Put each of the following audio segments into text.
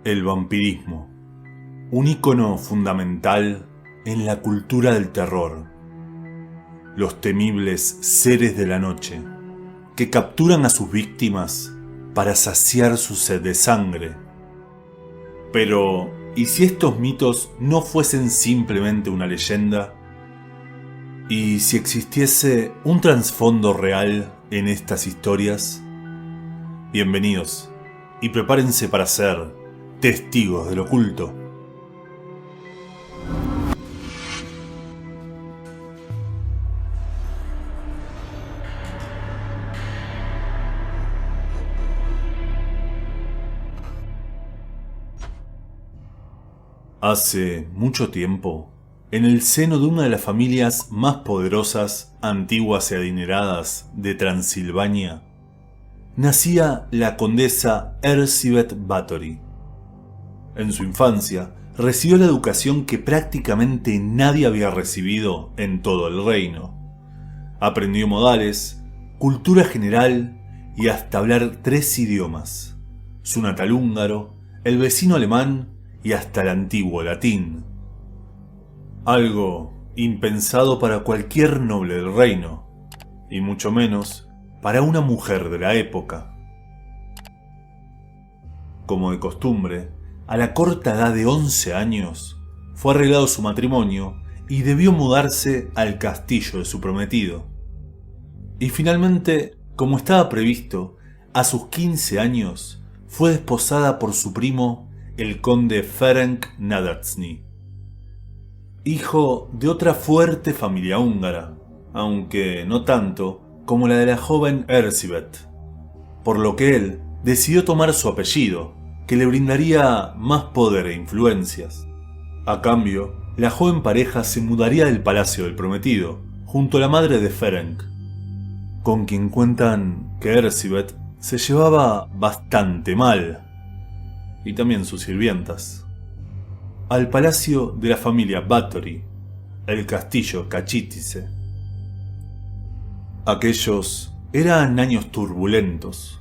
El vampirismo, un ícono fundamental en la cultura del terror. Los temibles seres de la noche, que capturan a sus víctimas para saciar su sed de sangre. Pero, ¿y si estos mitos no fuesen simplemente una leyenda? ¿Y si existiese un trasfondo real en estas historias? Bienvenidos, y prepárense para ser testigos del oculto. Hace mucho tiempo, en el seno de una de las familias más poderosas, antiguas y adineradas de Transilvania, nacía la condesa Elizabeth Bathory. En su infancia, recibió la educación que prácticamente nadie había recibido en todo el reino. Aprendió modales, cultura general y hasta hablar 3 idiomas: su natal húngaro, el vecino alemán y hasta el antiguo latín. Algo impensado para cualquier noble del reino, y mucho menos para una mujer de la época. Como de costumbre, a la corta edad de 11 años, fue arreglado su matrimonio y debió mudarse al castillo de su prometido. Y finalmente, como estaba previsto, a sus 15 años fue desposada por su primo, el conde Ferenc Nadasdy, hijo de otra fuerte familia húngara, aunque no tanto como la de la joven Elizabeth, por lo que él decidió tomar su apellido, que le brindaría más poder e influencias. A cambio, la joven pareja se mudaría del palacio del prometido, junto a la madre de Ferenc, con quien cuentan que Elizabeth se llevaba bastante mal, y también sus sirvientas, al palacio de la familia Bathory, el castillo Kachitice. Aquellos eran años turbulentos.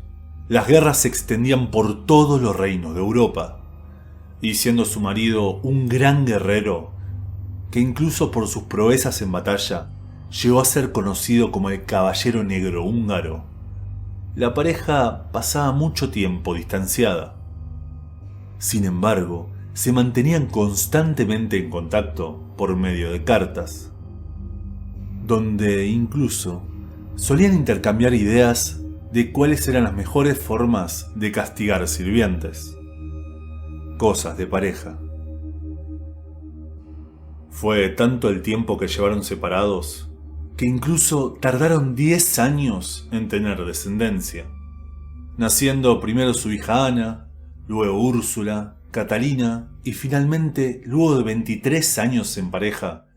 Las guerras se extendían por todos los reinos de Europa, y siendo su marido un gran guerrero, que incluso por sus proezas en batalla llegó a ser conocido como el Caballero Negro húngaro, la pareja pasaba mucho tiempo distanciada. Sin embargo, se mantenían constantemente en contacto por medio de cartas, donde incluso solían intercambiar ideas de cuáles eran las mejores formas de castigar sirvientes. Cosas de pareja. Fue tanto el tiempo que llevaron separados que incluso tardaron 10 años en tener descendencia, naciendo primero su hija Ana, luego Úrsula, Catalina y finalmente, luego de 23 años en pareja,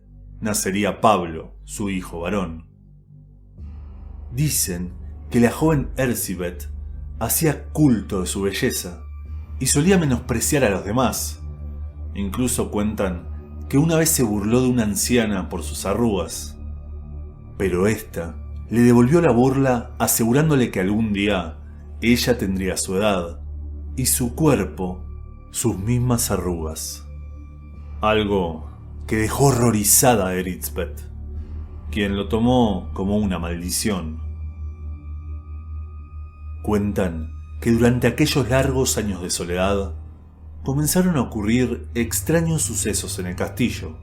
nacería Pablo, su hijo varón. Dicen que la joven Elizabeth hacía culto de su belleza y solía menospreciar a los demás. Incluso cuentan que una vez se burló de una anciana por sus arrugas, pero ésta le devolvió la burla asegurándole que algún día ella tendría su edad y su cuerpo sus mismas arrugas. Algo que dejó horrorizada a Elizabeth, quien lo tomó como una maldición. Cuentan que durante aquellos largos años de soledad comenzaron a ocurrir extraños sucesos en el castillo.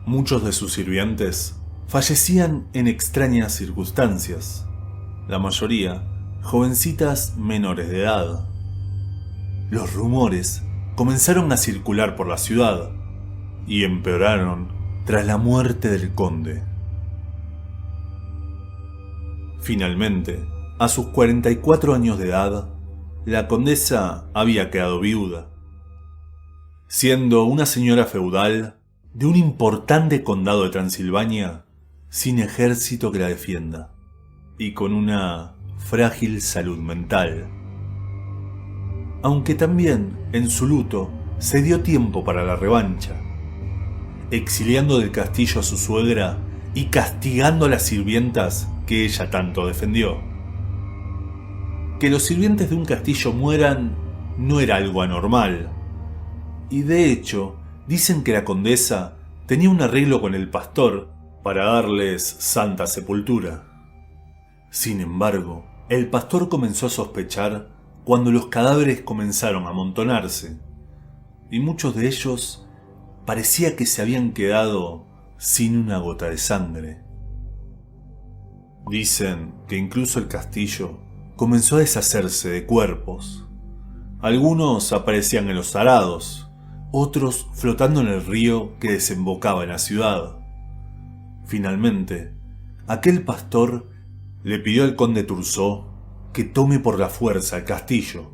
Muchos de sus sirvientes fallecían en extrañas circunstancias, la mayoría jovencitas menores de edad. Los rumores comenzaron a circular por la ciudad y empeoraron tras la muerte del conde. Finalmente, a sus 44 años de edad, la condesa había quedado viuda, siendo una señora feudal de un importante condado de Transilvania, sin ejército que la defienda, y con una frágil salud mental. Aunque también, en su luto, se dio tiempo para la revancha, exiliando del castillo a su suegra y castigando a las sirvientas que ella tanto defendió. Que los sirvientes de un castillo mueran no era algo anormal. Y de hecho, dicen que la condesa tenía un arreglo con el pastor para darles santa sepultura. Sin embargo, el pastor comenzó a sospechar cuando los cadáveres comenzaron a amontonarse, y muchos de ellos parecía que se habían quedado sin una gota de sangre. Dicen que incluso el castillo comenzó a deshacerse de cuerpos. Algunos aparecían en los arados, otros flotando en el río que desembocaba en la ciudad. Finalmente, aquel pastor le pidió al conde Turzó que tome por la fuerza el castillo,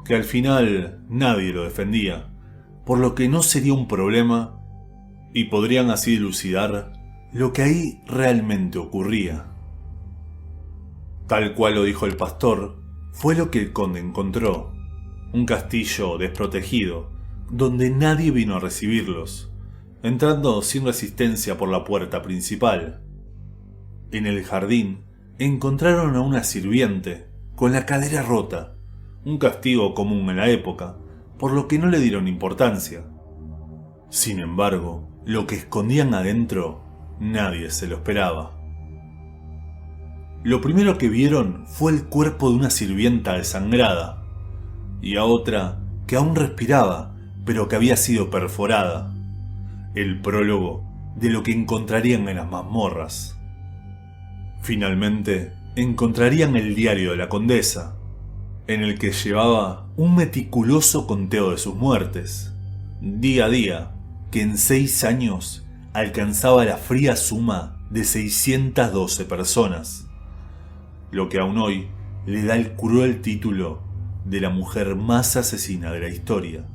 que al final nadie lo defendía, por lo que no sería un problema y podrían así dilucidar lo que ahí realmente ocurría. Tal cual lo dijo el pastor, fue lo que el conde encontró: un castillo desprotegido, donde nadie vino a recibirlos, entrando sin resistencia por la puerta principal. En el jardín encontraron a una sirviente con la cadera rota, un castigo común en la época, por lo que no le dieron importancia. Sin embargo, lo que escondían adentro, nadie se lo esperaba. Lo primero que vieron fue el cuerpo de una sirvienta desangrada, y a otra que aún respiraba, pero que había sido perforada. El prólogo de lo que encontrarían en las mazmorras. Finalmente, encontrarían el diario de la condesa, en el que llevaba un meticuloso conteo de sus muertes, día a día, que en 6 años alcanzaba la fría suma de 612 personas, lo que aún hoy le da el cruel título de la mujer más asesina de la historia,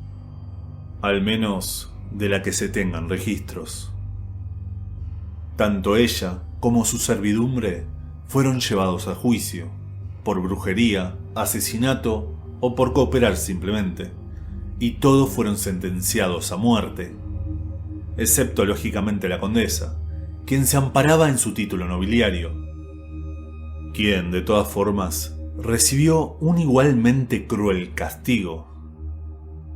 al menos de la que se tengan registros. Tanto ella como su servidumbre fueron llevados a juicio, por brujería, asesinato o por cooperar simplemente, y todos fueron sentenciados a muerte, excepto lógicamente la condesa, quien se amparaba en su título nobiliario, quien de todas formas recibió un igualmente cruel castigo: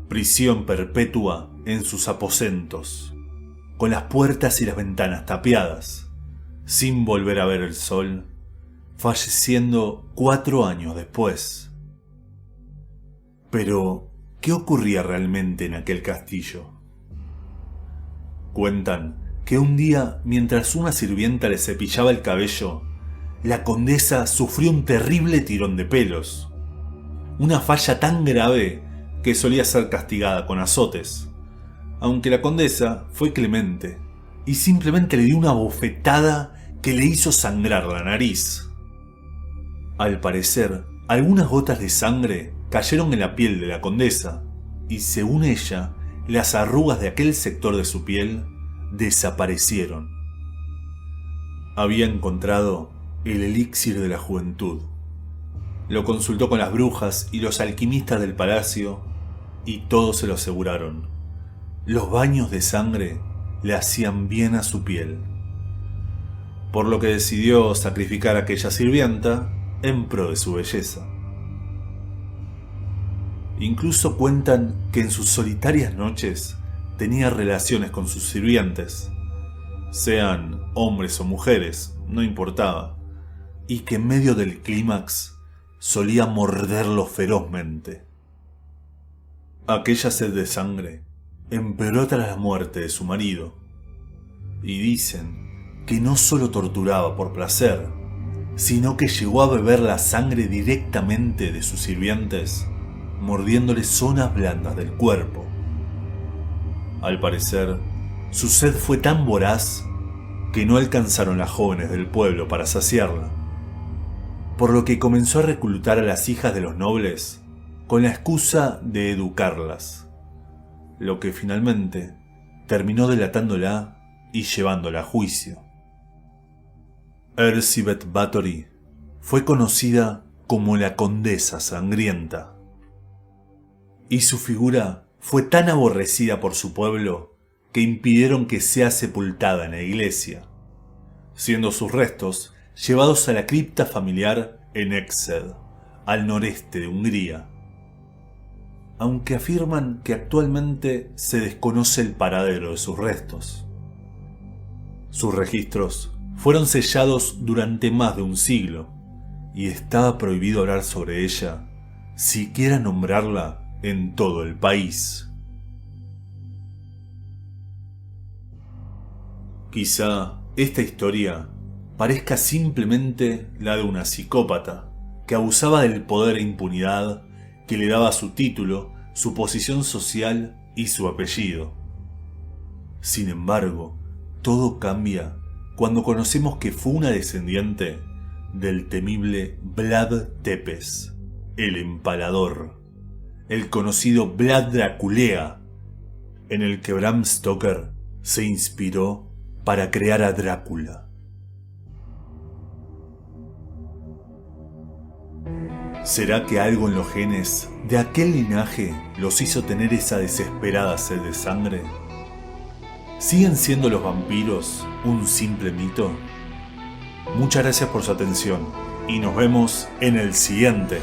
prisión perpetua en sus aposentos, con las puertas y las ventanas tapiadas, sin volver a ver el sol, falleciendo 4 años después. Pero, ¿qué ocurría realmente en aquel castillo? Cuentan que un día, mientras una sirvienta le cepillaba el cabello, la condesa sufrió un terrible tirón de pelos, una falla tan grave que solía ser castigada con azotes, aunque la condesa fue clemente y simplemente le dio una bofetada que le hizo sangrar la nariz. Al parecer, algunas gotas de sangre cayeron en la piel de la condesa y, según ella, las arrugas de aquel sector de su piel desaparecieron. Había encontrado el elixir de la juventud. Lo consultó con las brujas y los alquimistas del palacio y todos se lo aseguraron: los baños de sangre le hacían bien a su piel. Por lo que decidió sacrificar a aquella sirvienta en pro de su belleza. Incluso cuentan que en sus solitarias noches tenía relaciones con sus sirvientes, sean hombres o mujeres, no importaba, y que en medio del clímax solía morderlos ferozmente. Aquella sed de sangre empeoró tras la muerte de su marido, y dicen que no solo torturaba por placer, sino que llegó a beber la sangre directamente de sus sirvientes, mordiéndoles zonas blandas del cuerpo. Al parecer, su sed fue tan voraz que no alcanzaron las jóvenes del pueblo para saciarla, por lo que comenzó a reclutar a las hijas de los nobles con la excusa de educarlas, lo que finalmente terminó delatándola y llevándola a juicio. Elizabeth Bathory fue conocida como la Condesa Sangrienta, y su figura fue tan aborrecida por su pueblo que impidieron que sea sepultada en la iglesia, siendo sus restos llevados a la cripta familiar en Exed, al noreste de Hungría. aunque afirman que actualmente se desconoce el paradero de sus restos. Sus registros fueron sellados durante más de un siglo, y estaba prohibido hablar sobre ella, siquiera nombrarla en todo el país. Quizá esta historia parezca simplemente la de una psicópata que abusaba del poder e impunidad que le daba su título, su posición social y su apellido. Sin embargo, todo cambia cuando conocemos que fue una descendiente del temible Vlad Tepes, el Empalador, el conocido Vlad Draculea, en el que Bram Stoker se inspiró para crear a Drácula. ¿Será que algo en los genes de aquel linaje los hizo tener esa desesperada sed de sangre? ¿Siguen siendo los vampiros un simple mito? Muchas gracias por su atención y nos vemos en el siguiente.